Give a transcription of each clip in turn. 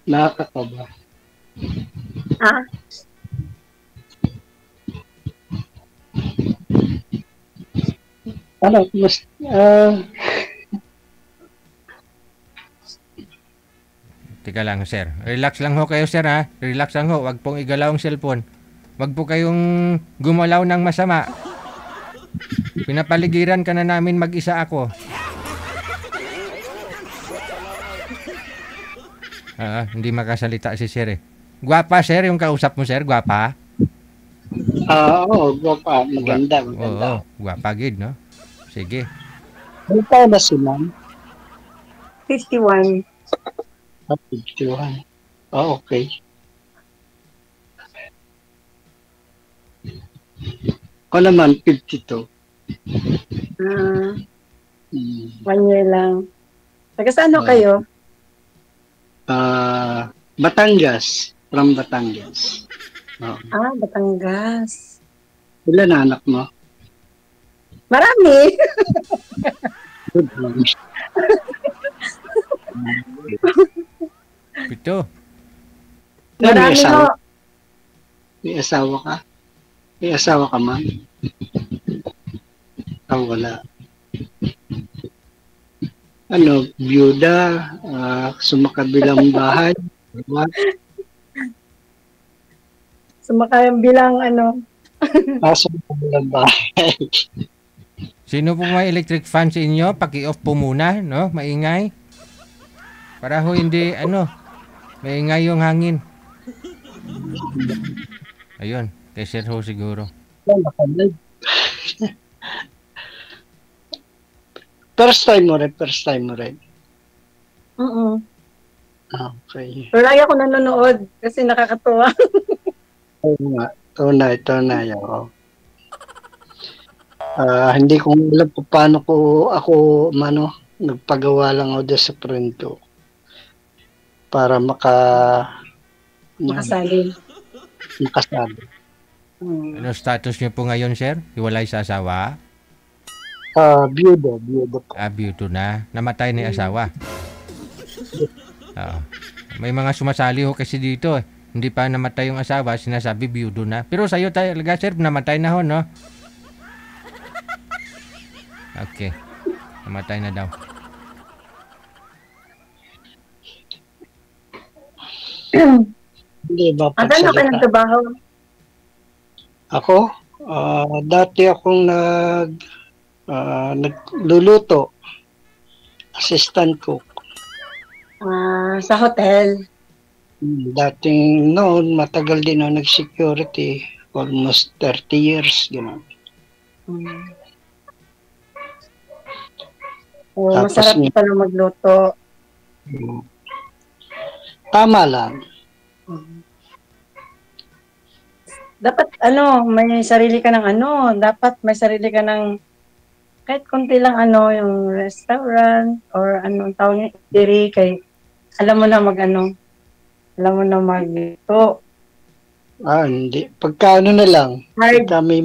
nakakaba. Ah, Ano, mas, Teka lang, sir. Relax lang ho kayo, sir, ha? Relax lang ho. Wag pong igalaw ang cellphone. Wag po kayong gumalaw ng masama. Pinapaligiran ka na namin mag-isa ako. Hindi makasalita si sir eh. Gwapa, sir, yung kausap mo, sir? Gwapa? oo, pa, maganda, maganda. Oo, gwapa gid, no? Sige. Ano taon na si ma'am? 51. 51. Okay. Ako naman, 52. Ah, Hmm. 1 year lang. Taga saan ho Oo. kayo? Batangas. From Batangas. Oo. Ah, Batangas. Ilan na anak mo? Marami. Good lang. Pito. May Marami asawa? ho. May asawa ka? May asawa ka, ma'am? Wala. Ano, byuda, sumakabilang bahay. What? Sumakayang bilang ano. Sumakabilang bahay. Sino po may electric fan sa inyo? Paki-off po muna, no? Maingay. Para ho hindi, maingay yung hangin. Ayun, kay sir ho siguro. First time mo rin. Okay. Pero lagi ako nanonood kasi nakakatuwa. Oo nga. Tunay. Oo. Hindi ko alam kung paano ako nagpagawa lang ako doon sa friend ko para Makasali. makasali. Ano status niyo po ngayon, sir? Hiwalay sa asawa? Byuda po. Byudo na. Namatay na yung asawa. Oo. May mga sumasali ho kasi dito eh. Hindi pa namatay yung asawa, sinasabi byudo na. Pero sa'yo talaga, sir, namatay na ho, no? Okay. Namatay na daw. Hindi ba Saan ka pagsalita? nagtrabaho? Ako? Dati akong nagluluto. Assistant cook. Sa hotel. Dating noon, matagal din ako nag-security. Almost 30 years, gano'n. Tapos Masarap pala magluto. Tama lang. Dapat may sarili ka ng dapat may sarili ka ng kahit konti lang yung restaurant or anong tawag niya, eatery, kay alam mo na alam mo na magluto. Hindi. Pagka na lang. Hard. Pagka may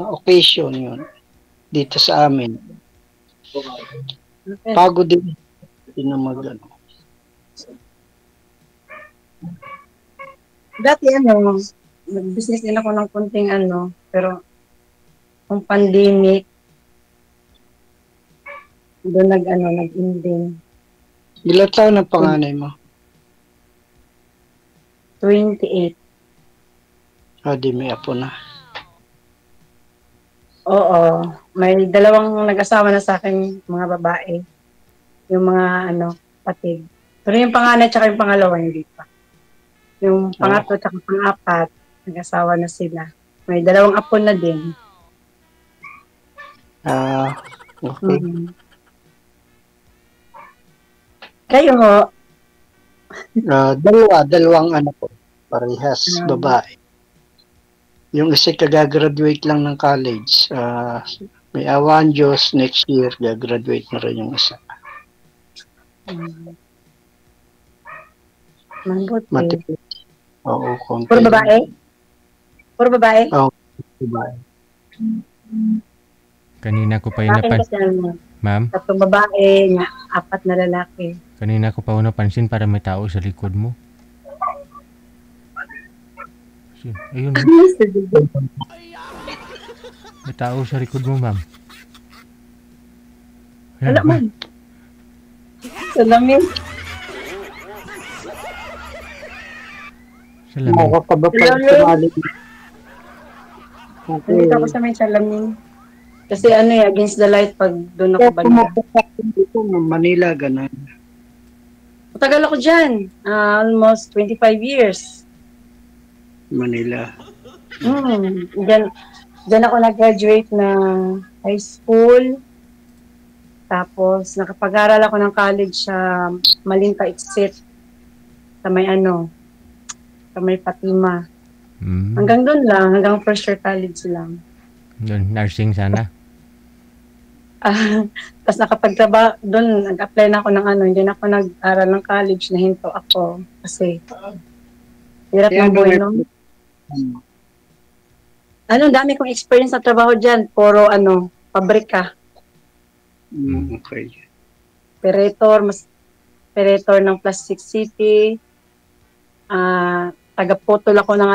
occasion yun. Dito sa amin. Pagod din. Hindi na Dati nag-business din ako ng konting pero kung pandemic, doon nag-ending. Ilan taon ang panganay mo? 28. Di may apo na. Oo. May dalawang nag-asawa na sa akin, mga babae. Yung mga patid. Pero yung panganay at yung pangalawa, hindi pa. Yung pangatlo at pang-apat, nag-asawa na sila. May dalawang apo na din. Okay. Kayo ho? Dalawang anak ko. Parehas babae. Yung isa kagagraduate lang ng college. May awan Diyos, next year, gagraduate na rin yung isa. Mabuti. Oo, konti. Puro babae? Puro babae? Oo, babae. Kanina ko pa Akin kasi Ma'am, 3 babae, nga 4 na lalaki. kanina ko pa napansin para may tao sa likod mo. Ayun, may tao sa likod mo, ma'am. Wala man. Salamin. Salamin. Makakaba pa Salamin. sumali. Nandito ako sa may salamin. Kasi against the light pag doon ako Kaya banda. pumapasak dito ng Manila, ganun. Matagal ako dyan. Almost 25 years. Manila. Diyan ako nag-graduate ng high school. Tapos, nakapag-aral ako ng college sa Malinta Exit. Sa may sa may Fatima. Hanggang doon lang, hanggang first year college lang. Doon, nursing sana. Tapos nakapagtrabaho, doon nag-apply na ako ng hindi na ako nag-aral ng college, nahinto ako. Kasi, hirap ng buhay, no? Dami kong experience sa trabaho dyan. Puro, pabrika. Okay. Operator ng Plastic City. Taga-putol ako ng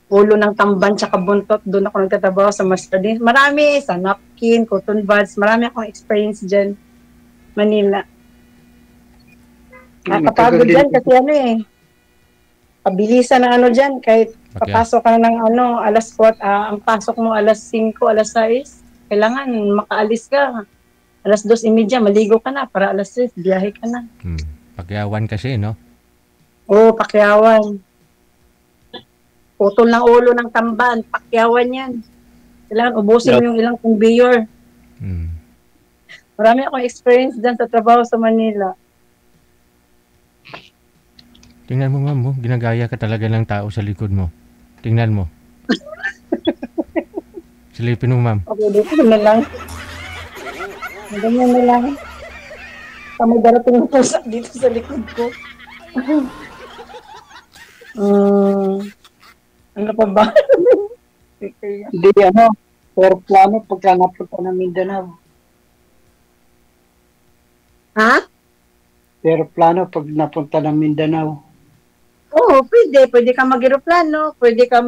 ulo ng tamban tsaka buntot. Doon ako nagtatrabaho sa master din. Marami, sa napkin, cotton buds. Marami akong experience dyan. Manila. Nakapagod dyan kasi pabilisan ng dyan. Kahit papasok ka na ng alas 4, ang pasok mo alas 5, alas 6. Kailangan makaalis ka. Alas 2:30, maligo ka na. Para alas 6, biyahe ka na. Pakyawan kasi, no? Oo, pakyawan. Putol ng ulo ng tamban, pakyawan yan. Kailangan ubusin mo yung ilang conveyor. Marami akong experience dyan sa trabaho sa Manila. Tingnan mo, ma'am, ginagaya ka talaga ng tao sa likod mo. Tingnan mo. Silipin mo, ma'am. Okay, dito na lang. Ganyan na lang. Kami darating na pusa dito sa likod ko. Ano pa ba? Hindi, pero plano pagka napunta ng Mindanao. Ha? Pero plano pag napunta ng Mindanao. Oo, pwede. Pwede ka mag-aeroplano, pwede ka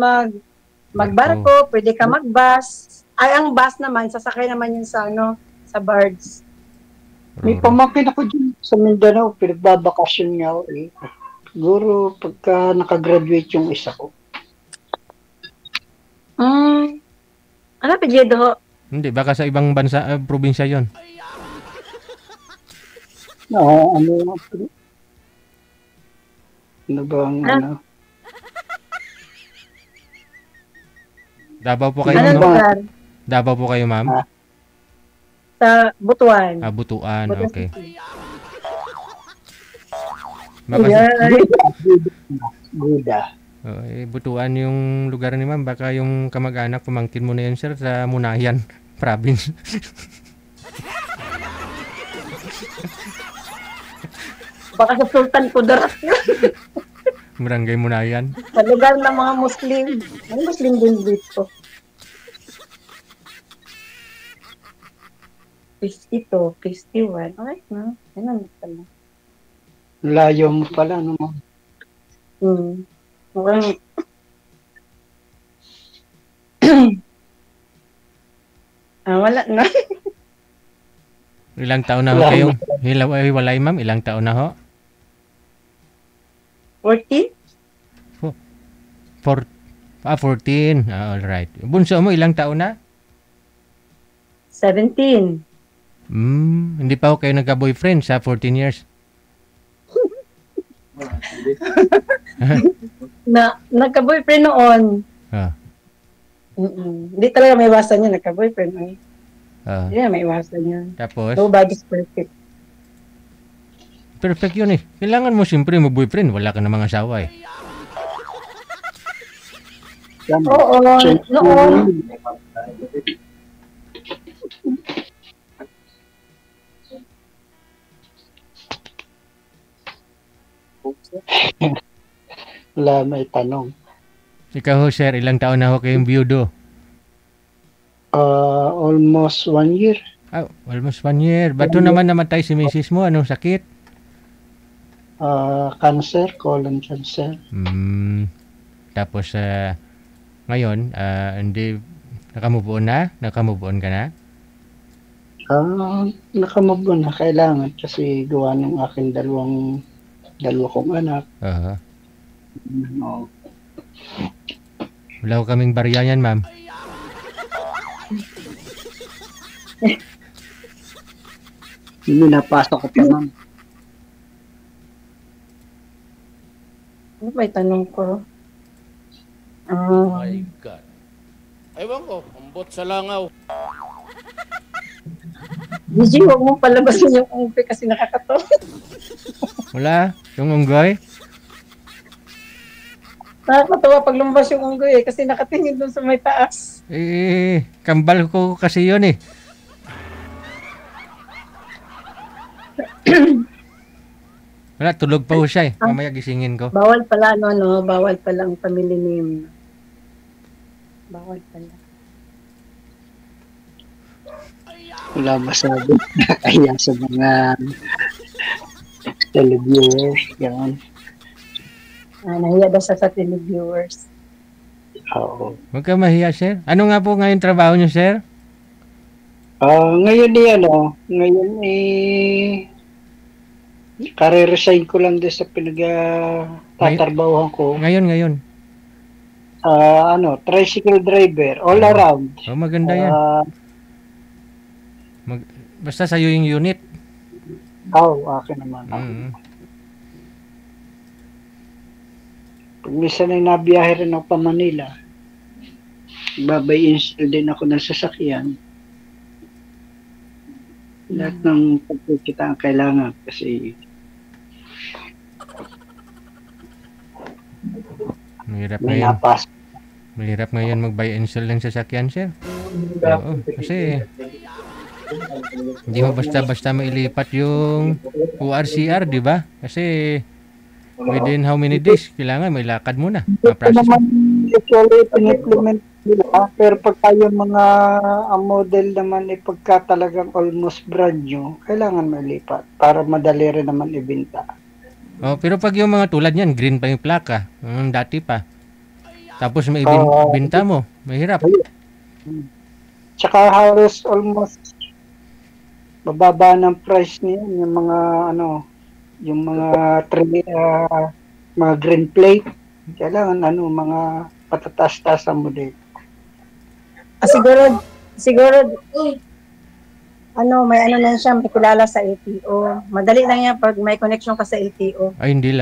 magbarko, pwede ka mag-bus. Ay, ang bus naman, sasakay naman yun sa birds. May pamangkin ako dyan sa Mindanao, pinagbabakasyon nga ako eh. Siguro pagka nakagraduate yung isa ko. Ano apelyido ho? Hindi, baka sa ibang bansa, probinsya yon. Ano bang Davao po kayo, Anong no? lugar? Davao po kayo, ma'am? Sa Butuan. Butuan, Butuan okay. City. Baka Buda. Butuan yung lugar ni ma'am. Baka yung kamag-anak, pamangkin mo na yun, sir, sa Munayan province. Baka sa Sultan Kudarat yun. Barangay Munayan. Sa lugar ng mga Muslim. May Muslim din dito. 52, 51. Alright, no? Yan pala. Layo mo pala, no? Mukhang wala na. Ilang taon na ho kayong hiwalay, ma'am? Ilang taon na ho? 14? 14. Alright. Bunso mo, ilang taon na? 17. Hindi pa ho kayo nagka-boyfriend sa 14 years? Nagka-boyfriend noon. Hindi talaga may iwasan yun, nagka-boyfriend. Hindi na may iwasan yun. Tapos? Nobody's perfect. Perfect yun eh. Kailangan mo siyempre mag-boyfriend. Wala ka na mga asawa eh. Oo, noon. Wala, may tanong. Ikaw ho, sir, ilang taon na ho kayong biyudo? Almost 1 year. Almost 1 year. Ba't naman namatay si misis mo? Anong sakit? Cancer, colon cancer. Tapos, ngayon, hindi, nakamove on na? Nakamove on ka na? Nakamove on na, kailangan kasi gawa ng aking dalawa kong anak. Wala ko kaming barya yan, ma'am. Hindi napasok ko pa, ma'am. Ano ba yung tanong ko? My God. Ewan ko, ambot sa langaw. Gigi, huwag mong palabasin yung unggoy kasi nakakatawa. Wala? Yung unggoy? Nakakatawa pag lumabas yung unggoy kasi nakatingin doon sa may taas. Kambal ko kasi yun eh. Wala, tulog pa ho siya eh. Mamaya gisingin ko. Bawal pala, bawal pala ang family name. Bawal pala. Wala masabi. Kaya sa mga televiewers, gano'n. Nahiya daw sa televiewers. Oo. Huwag ka mahiya, sir. Ano nga po ngayon trabaho niyo, sir? Ngayon kare-resign ko lang din sa tatarbahuhan ko. Ngayon. Tricycle driver, all around. Maganda yan. Basta sa'yo yung unit. Akin naman. Pag minsan ay nabiyahe rin ako pa Manila, babay-install din ako ng sasakyan. Lahat ng pagkikita ang kailangan kasi mahirap ngayon mag-buy and sell ng sasakyan, sir. Oo, kasi hindi mo basta-basta mailipat yung ORCR, di ba? Kasi within how many days, kailangan may lakad muna. Actually, pin-implement nila. Pero pagka yung mga model naman pagka talagang almost brand new, kailangan malipat para madali rin naman ibenta. Pero pag yung mga tulad yan, green pa yung plaka, dati pa. Tapos may ibenta mo, mahirap. Tsaka halos almost bababa ng price niya yung mga mga green plate. Kailangan mga patataas-taas ang model. Siguro may na siya, may kilala sa LTO. Madali lang yan pag may connection ka sa LTO. Ay, hindi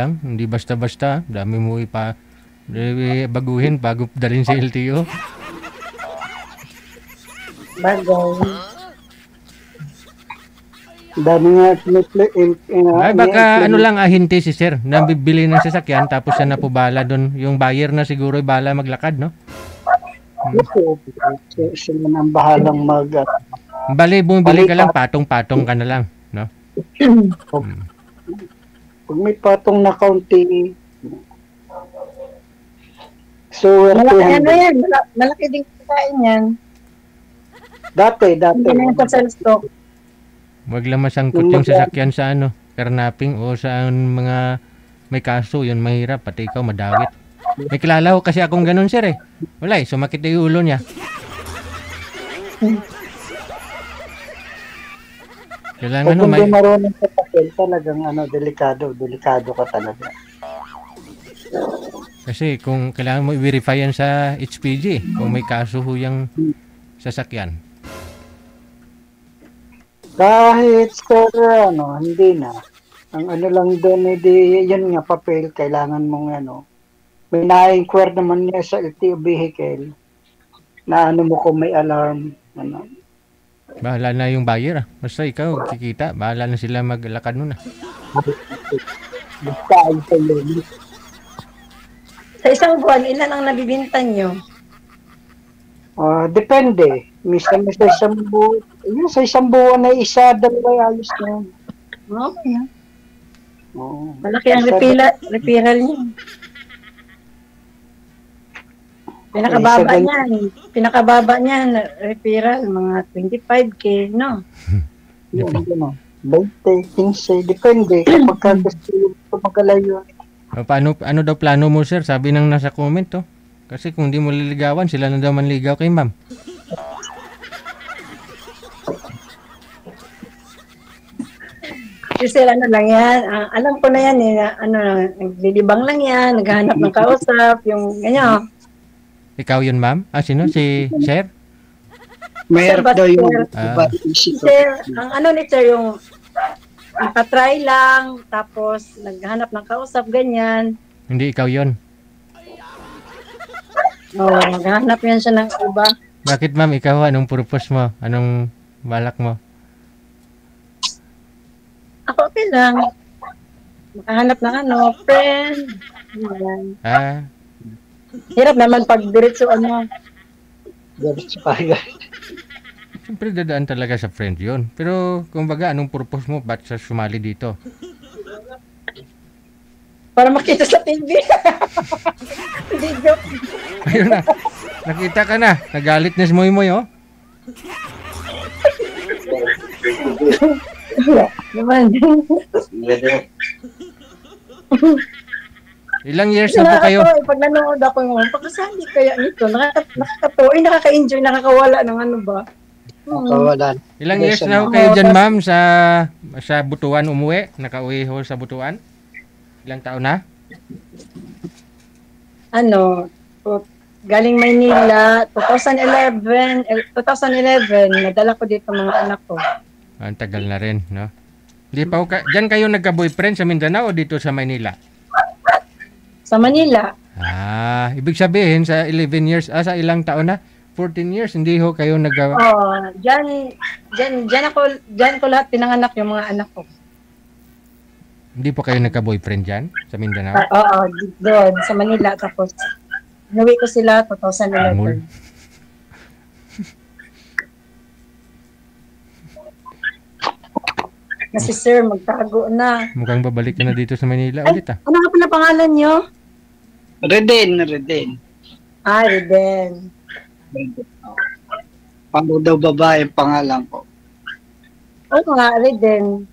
basta-basta. Dami mo baguhin bago dalhin sa LTO. Bagay. Dami nga ay, baka ahinti si sir. Nabibili ng sasakyan tapos siya napubala doon. Yung buyer na siguro bala maglakad, no? Sila nang bahalang Bali, bumibili ka lang, patong-patong ka na lang, no? Pag may patong na kaunti, so malaki din kain yan. Dati. Hindi na yung stock. Wag lang masangkot yung sasakyan sa karnaping o sa mga may kaso, yun mahirap, pati ikaw madawit. May kilala ko kasi akong ganun, sir eh. Wala sumakit na yung ulo niya. Kailangan kung hindi marunong sa papel, talagang delikado ka talaga. Kasi kung kailangan mo i-verify yan sa HPG, kung may kaso yung sasakyan. Kahit hindi na. Ang lang doon, yan nga, papel, kailangan mong may na-inquire naman niya sa LTO vehicle na mo kung may alarm. Bahala na yung buyer. Basta ikaw, kikita. Bahala na sila maglakad nun. Sa isang buwan, ilan ang nabibinta nyo? Depende. Minsan sa isang buwan na isa, dalawa ayos na yun. Okay. Malaki ang referral niyo. Pinakababa Ay, sa niyan. Pinakababa niyan, referral, mga 25K, no? Yun, ano, 20, 15, depende. Kapag ka gusto yung tumagalayo. Paano, ano daw plano mo, sir? Sabi ng nasa comment, oh. Kasi kung di mo liligawan, sila na daw manligaw kay ma'am. Kasi ano lang yan, alam ko na yan eh, ano, naglilibang lang yan, naghahanap ng kausap, yung ganyan. Ikaw yun, ma'am? Sino? Si sir? Mayroon daw yung Ah. iba isip ko. Sir, ang ano ni Sir, yung nakatry lang, tapos naghahanap ng kausap, ganyan. Hindi ikaw yun. Naghahanap yan siya ng iba. Bakit, ma'am? Ikaw, anong purpose mo? Anong balak mo? Ako okay lang. Makahanap ng ano, friend. Ganyan. Hirap naman pag diretso ano. Diretso pa. Siyempre, dadaan talaga sa friend yun. Pero, kumbaga, anong purpose mo? Ba't sa sumali dito? Para makita sa TV. Hindi joke. Ayun na. Nakita ka na. Nagalit na si Moy Moy, oh. Naman. Ilang years na po kayo? Pag nanonood ako yung pagkasali kaya nito, nakaka-enjoy, nakakawala ng ano ba? Kawalan. Ilang years na ho kayo dyan, ma'am, sa Butuan umuwi? Nakauwi ho sa Butuan? Ilang taon na? Ano, galing Maynila, 2011, nadala ko dito mga anak ko. Ang tagal na rin, no? Di pa ho dyan kayo nagka-boyfriend sa Mindanao o dito sa Maynila? Sa Manila. Ibig sabihin sa 11 years, sa ilang taon na? 14 years, hindi ho kayo Diyan ko lahat pinanganak yung mga anak ko. Hindi po kayo nagka-boyfriend dyan sa Mindanao? Oo, doon sa Manila. Tapos, inuwi ko sila 2011. Amol. Kasi sir, magtago na. Mukhang babalik ka na dito sa Manila ulit, ah. Ano nga pala pangalan nyo? Reden. Reden. Paano daw babae pangalan ko? Oo nga, Reden.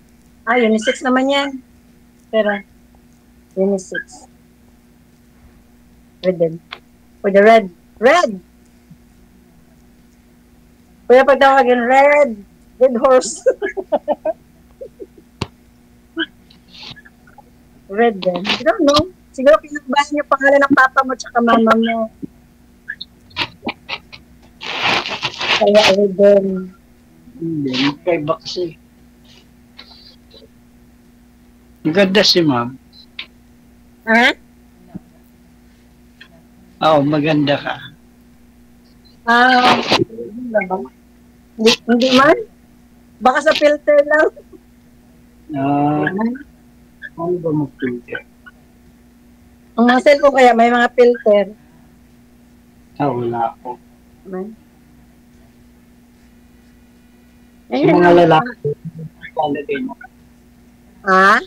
Unisex naman yan. Pero, unisex. Reden. For the red. Red! Kuya pag tawagin, red. Red horse. Red din. I don't know. Siguro pinagbahan niyo pangalan ng papa mo tsaka mama mo. Kaya red din. Hindi, magkaiba kasi. Maganda si ma'am. Ha? Oo, maganda ka. Hindi man. Baka sa filter lang. Ano ba mag-filter? Ang mga cellphone kaya may mga filter. Wala ako. Ayun Yung mga lang. lalaki, palagay mo. Ha?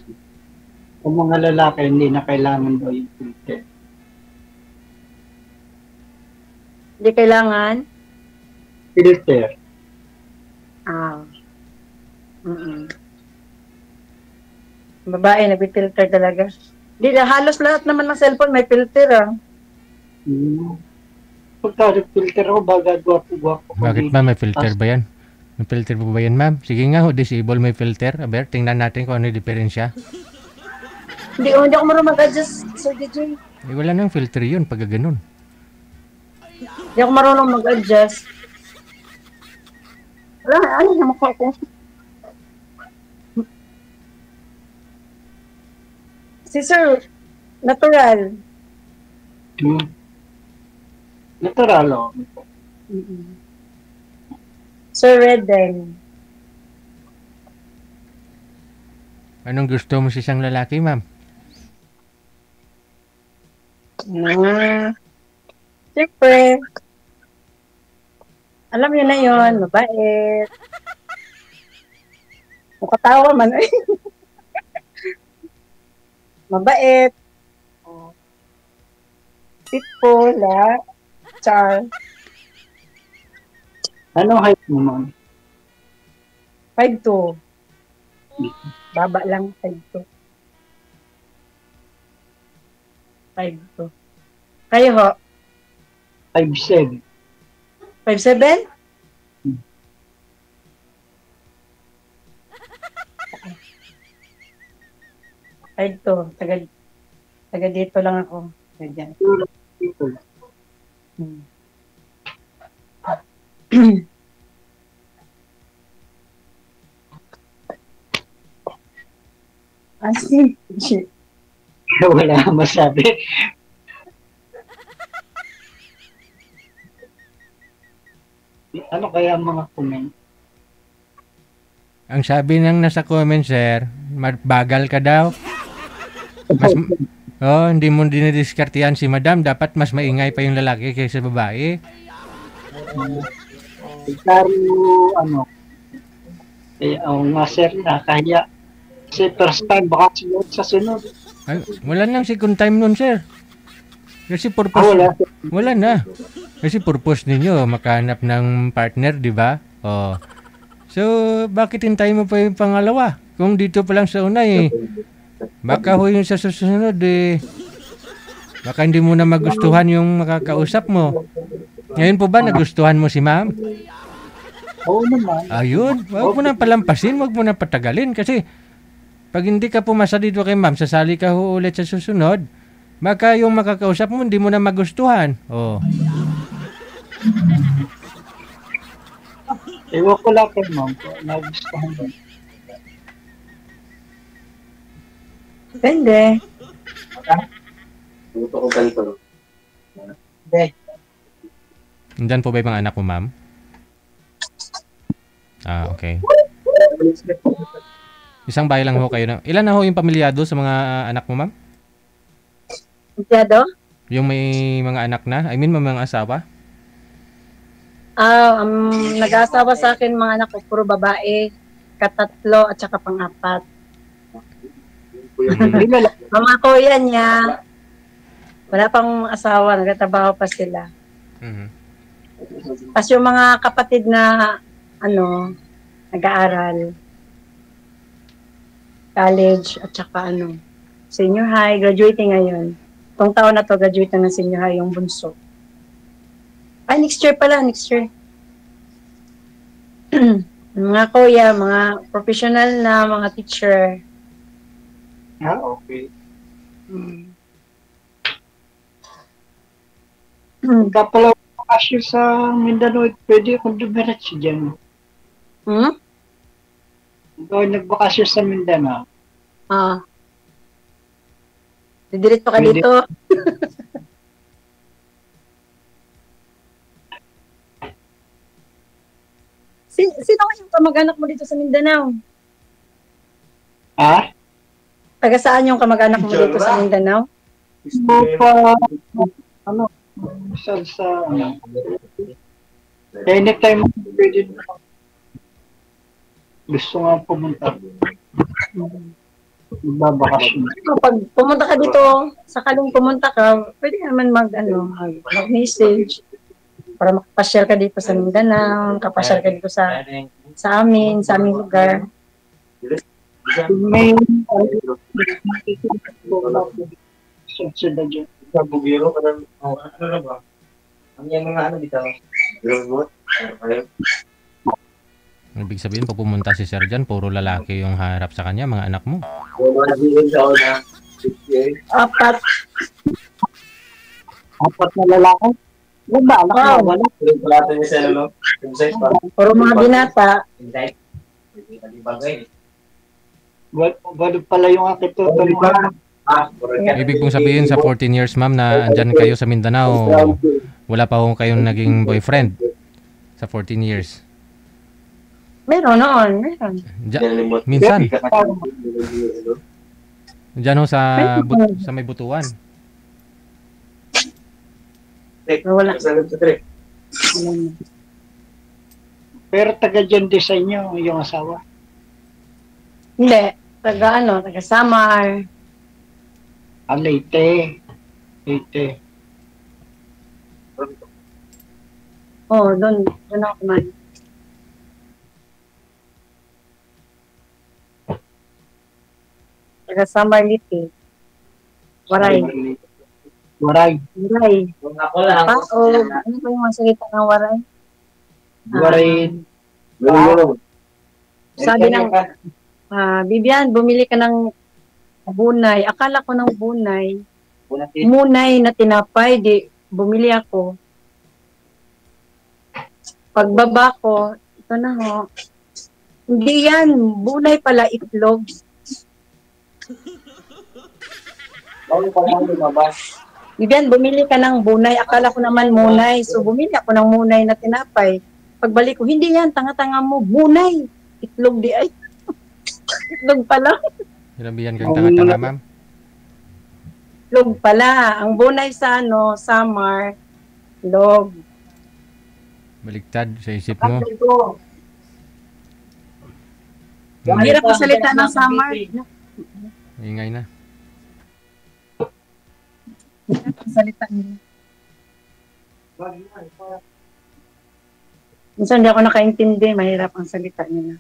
Yung mga lalaki, hindi na kailangan daw yung filter. Hindi kailangan? Filter. Babae, nag-filter talaga. Hindi, halos lahat naman ng cellphone may filter, Pagka nag-filter ako, baga gwapo-gwapo. Bakit, ma'am? May filter ba yan? May filter po ba yan, ma'am? Sige nga, disable may filter. Aber, tingnan natin kung ano yung diferensya. Hindi ako marunong mag-adjust, Sir DJ. Wala nang filter yun pag ganun. Hindi ako marunong mag-adjust. Ano naman ko ako? Si Sir, natural. Natural, Sir Reden. Anong gusto mo sa isang lalaki, ma'am? Siyempre, alam niyo na yun, mabait. Nakatawa man. Mabait. Pitful, Char. Anong height mo, ma'am? 5'2". Baba lang, 5'2". 5'2". Kayo ho? 5'7". 5'7"? Ay, to. Taga dito lang ako. Ganyan. Hmm. Asin. Wala kang masabi. Ano kaya ang mga comment? Ang sabi ng nasa comment, sir, bagal ka daw. Mas, hindi mo dinidiskartehan si madam. Dapat mas maingay pa yung lalaki kaysa babae. Pero, ano, nga sir, nakaya. Kasi first time, baka sunod sa sunod. Ay, wala nang second time nun, sir. Kasi purpose, Wala. wala na. Kasi purpose ninyo, makahanap ng partner, di ba? Oh. So, bakit hintayin mo pa yung pangalawa? Kung dito pa lang sa una baka ho yung sa susunod baka hindi mo na magustuhan yung makakausap mo. Ngayon po ba nagustuhan mo si ma'am? Oo naman. Ayun, wag mo na palampasin, wag mo na patagalin kasi pag hindi ka pumasa dito kay ma'am, sasali ka ho ulit sa susunod, baka yung makakausap mo hindi mo na magustuhan. Oh. Ewan ko lang kay ma'am. Nagustuhan mo. Depende. Gusto ko ganito. Hindi. Nandyan po ba yung mga anak mo, ma'am? Okay. Isang bahay lang ho kayo. Ilan na ho yung pamilyado sa mga anak mo, ma'am? Empleyado? Yung may mga anak na? I mean, may mga asawa? Nag-aasawa sa akin mga anak ko, puro babae, katatlo at saka pang-apat. Mama ko yan niya. Wala pang asawa, nagtatrabaho pa sila. Mhm. Tapos yung mga kapatid na, nag-aaral, college at saka senior high, graduating ngayon. Itong taon na to, graduate na ng senior high yung bunso. Ay, next year pala, next year. Mga kuya, mga professional na mga teacher. Okay. Hmm? Kaya pala bakasyon sa Mindanao, pwede akong dumiretso dyan. Ikaw nagbakasyon sa Mindanao. Didiretso ka Pwede. dito. Sino nga yung kamag-anak mo dito sa Mindanao? Ha? Taga saan yung kamag-anak mo dito sa Mindanao? So, pa, sa anytime pwede gusto nga pumunta. Magbabakasyon. Pag pumunta ka dito, sakaling pumunta ka, pwede naman mag-message para makapasyal ka dito sa Mindanao, makapasyal ka dito sa aming lugar. May sunod dyan. Sa Bugiro, ano ba? Ang yung mga dito? Ibig sabihin, pag pumunta si Sir dyan, puro lalaki yung harap sa kanya, mga anak mo. Apat. Apat na lalaki? Wala, anak Wow. wala. Puro mga binata. Wala pala yung aking tutulungan. Ibig pong sabihin, sa 14 years, ma'am, na andyan kayo sa Mindanao, wala pa ho kayong naging boyfriend sa 14 years. Meron noon, meron. Minsan, dyan ho sa may butuan. Wala. Pero taga dyan din sa inyo, yung asawa. Hindi. Taga Samar. Leyte. Leyte. Oo, doon ako kumain. Taga Summerlit eh. Waray. Waray. Waray. Kung ako lang. Ano ba yung mga salita ng waray? Waray. Sabi ng, Bibian, bumili ka ng bunay. Akala ko ng bunay. Munay na tinapay. Di, bumili ako. Pagbaba ko, ito na ho. Hindi yan. Bunay pala, itlog. Bibian, bumili ka ng bunay. Akala ko naman munay. So, bumili ako ng munay na tinapay. Pagbalik ko, hindi yan. Tanga-tanga mo. Bunay. Itlog di ay. Itlog pala. Sinabihan kang tanga-tanga, ma'am. Itlog pala. Ang bunay sa summer, itlog. Baligtad sa isip mo. Ang hirap ang salita ng summer. Ingay na. Hirap ang salita nila. Minsan hindi ako nakaintindi. Mahirap ang salita nila.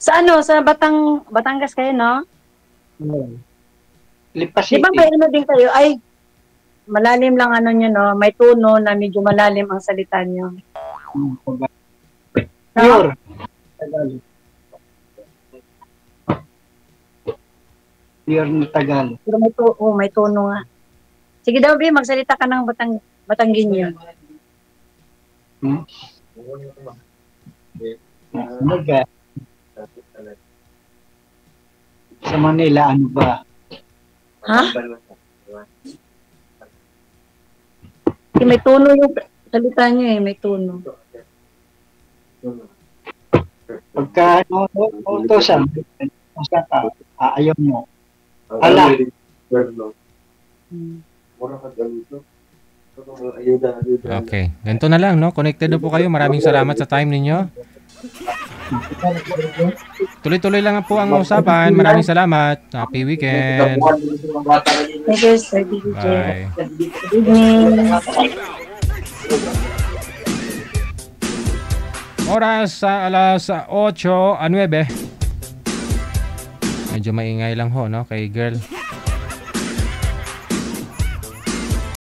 Sa sa Batangas kayo, no? Lipas Di ba may din kayo? Ay, malalim lang nyo, no? May tono na medyo malalim ang salita nyo. Pure. Pure na Tagalog. Pero may tono nga. Sige daw, Bi, magsalita ka ng Batanggenyo. Sa Manila, ano ba? Ha? May tono yung salita nyo eh, may tono. Pagka utosan, ayaw mo. Ala. Okay. Ganito na lang, no? Connected na po kayo. Maraming salamat sa time ninyo. Tuloy-tuloy lang po ang usapan. Maraming salamat. Happy weekend. Thank you, Sir DJ. Bye. Good evening. Oras sa alas 8:09. Medyo maingay lang ho, no? Kay girl.